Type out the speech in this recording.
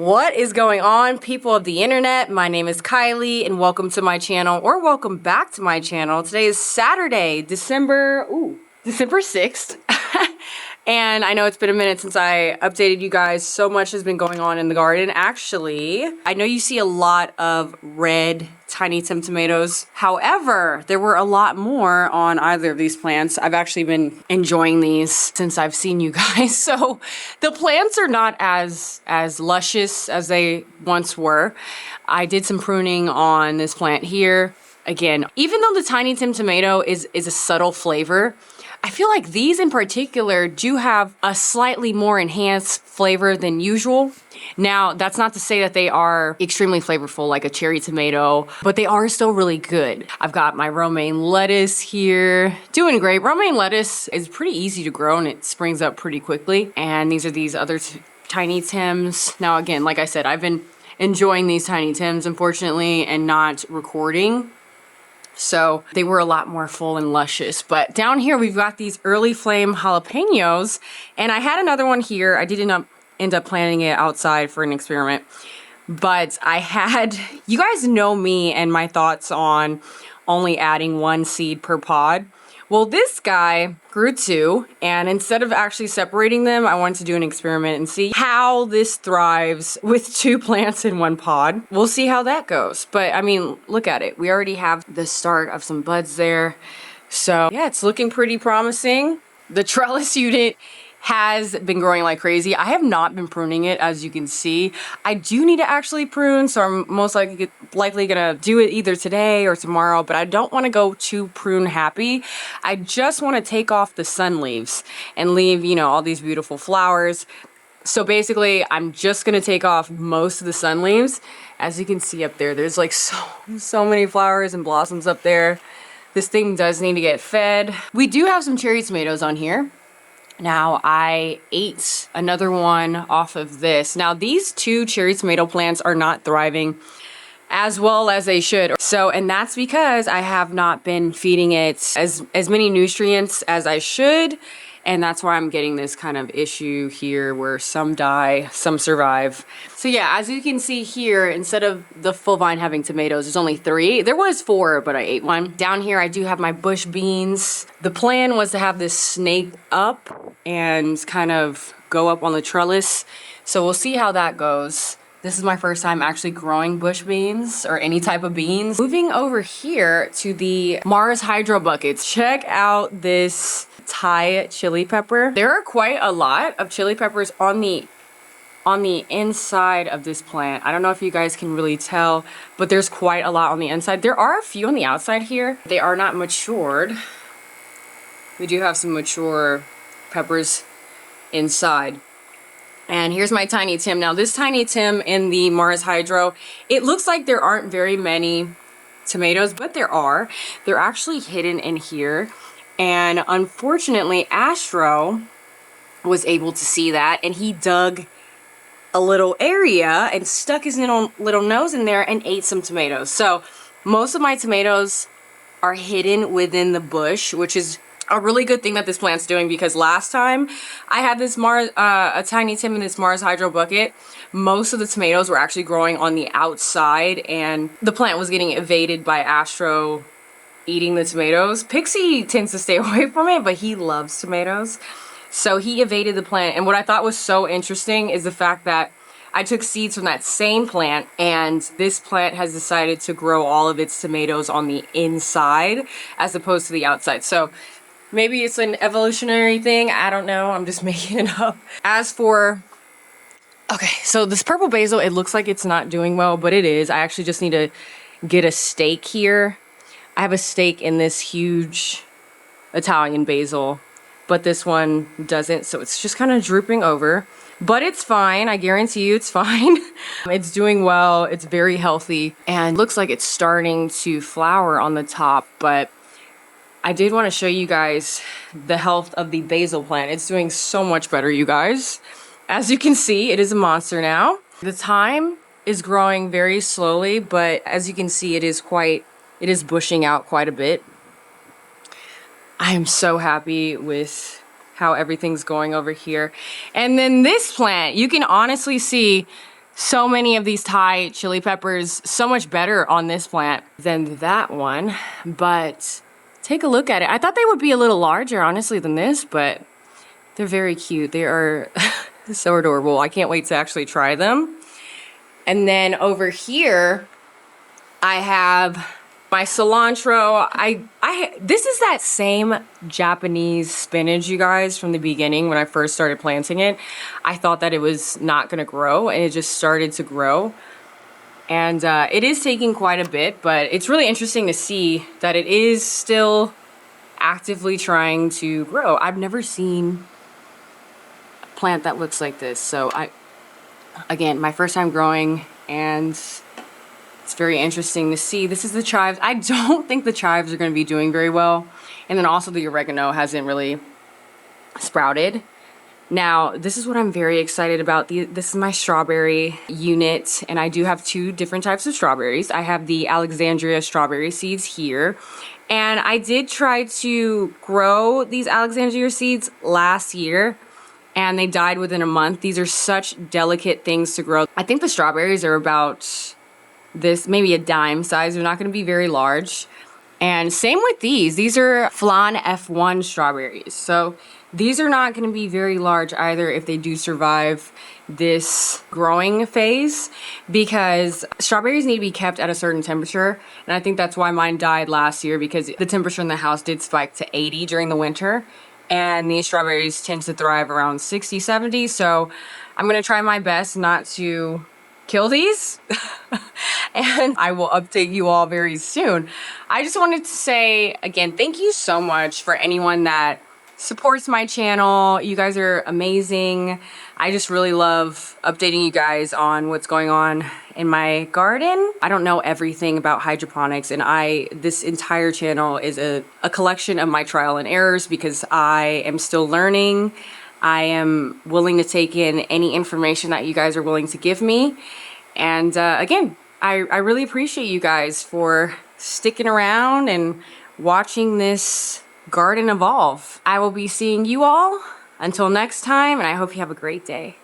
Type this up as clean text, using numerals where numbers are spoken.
What is going on, people of the internet? My name is Kylie and welcome to my channel, or welcome back to my channel. Today is Saturday, December 6th. And I know it's been a minute since I updated you guys. So much has been going on in the garden. Actually, I know you see a lot of red Tiny Tim tomatoes. However, there were a lot more on either of these plants. I've actually been enjoying these since I've seen you guys. So the plants are not as luscious as they once were. I did some pruning on this plant here. Again, even though the Tiny Tim tomato is a subtle flavor, I feel like these in particular do have a slightly more enhanced flavor than usual. Now, that's not to say that they are extremely flavorful like a cherry tomato, but they are still really good. I've got my romaine lettuce here, doing great. Romaine lettuce is pretty easy to grow and it springs up pretty quickly. And these are these other Tiny Tims. Now, again, like I said, I've been enjoying these Tiny Tims, unfortunately, and not recording. So they were a lot more full and luscious. But down here, we've got these early flame jalapenos. And I had another one here. I didn't end up planting it outside for an experiment. But you guys know me and my thoughts on only adding one seed per pod. Well, this guy grew two, and instead of actually separating them, I wanted to do an experiment and see how this thrives with two plants in one pod. We'll see how that goes. But I mean, look at it. We already have the start of some buds there. So yeah, it's looking pretty promising. The trellis unit has been growing like crazy. I have not been pruning it, as you can see. I do need to actually prune, so I'm most likely gonna do it either today or tomorrow, but I don't want to go too prune happy. I just want to take off the sun leaves and leave, you know, all these beautiful flowers. So basically, I'm just gonna take off most of the sun leaves. As you can see up there, there's like so many flowers and blossoms up there. This thing does need to get fed. We do have some cherry tomatoes on here. Now, I ate another one off of this. Now, these two cherry tomato plants are not thriving as well as they should. So, and that's because I have not been feeding it as many nutrients as I should. And that's why I'm getting this kind of issue here where some die, some survive. So yeah, as you can see here, instead of the full vine having tomatoes, there's only 3. There was 4, but I ate one. Down here, I do have my bush beans. The plan was to have this snake up and kind of go up on the trellis. So we'll see how that goes. This is my first time actually growing bush beans or any type of beans. Moving over here to the Mars Hydro buckets. Check out this Thai chili pepper. There are quite a lot of chili peppers on the inside of this plant. I don't know if you guys can really tell, but there's quite a lot on the inside. There are a few on the outside here. They are not matured. We do have some mature peppers inside. And here's my Tiny Tim. Now this Tiny Tim in the Mars Hydro, it looks like there aren't very many tomatoes, but there are. They're actually hidden in here. And unfortunately, Astro was able to see that, and he dug a little area and stuck his little nose in there and ate some tomatoes. So most of my tomatoes are hidden within the bush, which is a really good thing that this plant's doing, because last time I had this a Tiny Tim in this Mars Hydro bucket, most of the tomatoes were actually growing on the outside, and the plant was getting evaded by Astro eating the tomatoes. Pixie tends to stay away from it, but he loves tomatoes. So he evaded the plant. And what I thought was so interesting is the fact that I took seeds from that same plant, and this plant has decided to grow all of its tomatoes on the inside as opposed to the outside. So maybe it's an evolutionary thing. I don't know. I'm just making it up. As for, okay, so this purple basil, it looks like it's not doing well, but it is. I actually just need to get a stake here. I have a stake in this huge Italian basil, but this one doesn't, so it's just kind of drooping over. But it's fine. I guarantee you it's fine. It's doing well. It's very healthy, and looks like it's starting to flower on the top. But I did want to show you guys the health of the basil plant. It's doing so much better, you guys. As you can see, it is a monster now. The thyme is growing very slowly, but as you can see, it is bushing out quite a bit. I am so happy with how everything's going over here. And then this plant, you can honestly see so many of these Thai chili peppers, so much better on this plant than that one. But take a look at it. I thought they would be a little larger, honestly, than this, but they're very cute. They are so adorable. I can't wait to actually try them. And then over here, I have my cilantro. This is that same Japanese spinach, you guys, from the beginning when I first started planting it. I thought that it was not gonna grow, and it just started to grow. And it is taking quite a bit, but it's really interesting to see that it is still actively trying to grow. I've never seen a plant that looks like this. So again, my first time growing, and it's very interesting to see. This is the chives. I don't think the chives are going to be doing very well. And then also the oregano hasn't really sprouted. Now, this is what I'm very excited about. This is my strawberry unit, and I do have two different types of strawberries. I have the Alexandria strawberry seeds here. And I did try to grow these Alexandria seeds last year, and they died within a month. These are such delicate things to grow. I think the strawberries are about this, maybe a dime size. They're not going to be very large. And same with these. These are Flan F1 strawberries. So these are not going to be very large either if they do survive this growing phase, because strawberries need to be kept at a certain temperature. And I think that's why mine died last year, because the temperature in the house did spike to 80 during the winter. And these strawberries tend to thrive around 60, 70. So I'm going to try my best not to kill these. And I will update you all very soon. I just wanted to say, again, thank you so much for anyone that supports my channel. You guys are amazing. I just really love updating you guys on what's going on in my garden. I don't know everything about hydroponics, and this entire channel is a collection of my trial and errors, because I am still learning. I am willing to take in any information that you guys are willing to give me. And again, I really appreciate you guys for sticking around and watching this garden evolve. I will be seeing you all until next time, and I hope you have a great day.